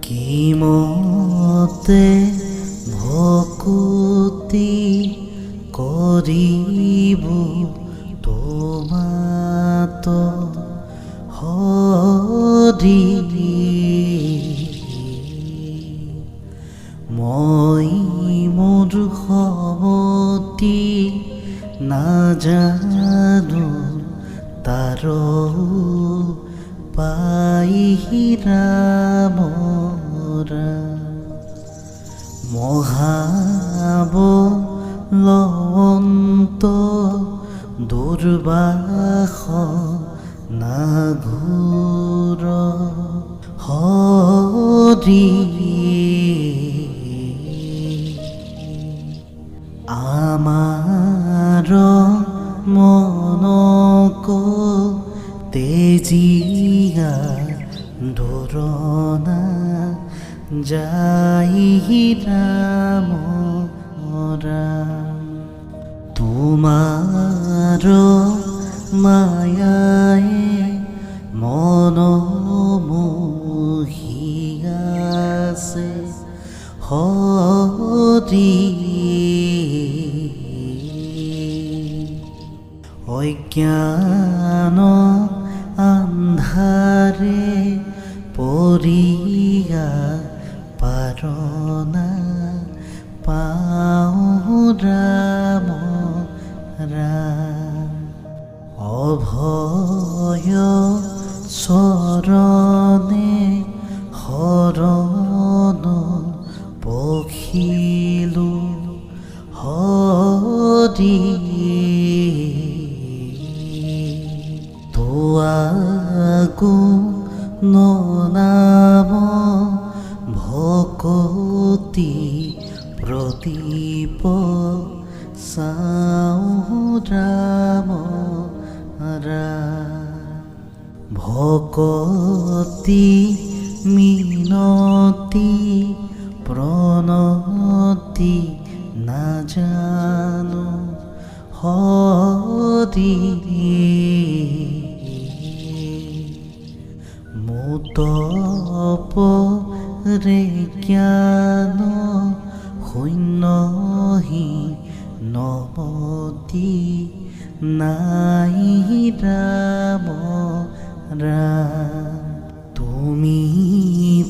কিমতে ভকতি কৰিব তোমাত হৰি মই মোৰ সমতি নাজানো তাৰ পাইহিৰামৰা মহাবলৱন্ত দুৰ্বাস নাঘোৰ হৰি আমাৰ মনক তেজিয়া ধৰণা যাইহিৰামৰা তোমাৰ মায়ায়ে মন মোহিয়াছে হৰি অজ্ঞান আন্ধাৰে পৰিয়া পাৰনা পাওঁ ৰাম ৰাম অভয় চৰণে শৰণ পখিলো হৰি তোৱাগো ননাম ভকতি প্ৰদীপ চাওঁ ৰাম ভকতি মিনতি প্ৰণতি নাজানো হৰি মুতপৰে জ্ঞান শূন্যহি নমতি নাই ৰাম ৰাম তুমি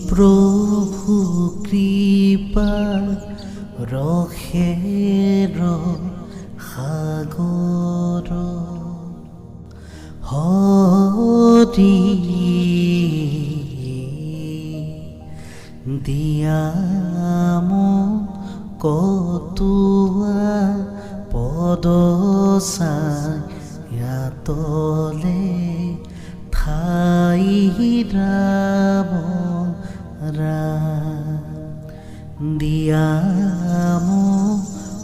প্ৰভু কৃপা ৰসেৰ সাগৰ হৰি দিয়াম কতুৱা পদ ছায়াতলে ঠাই ৰাম ৰাম দিয়াম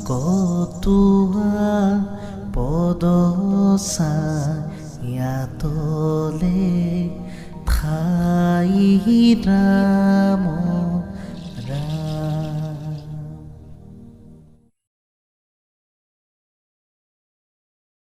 কতুৱা পদ ছায়াতলে ঠাই ৰাম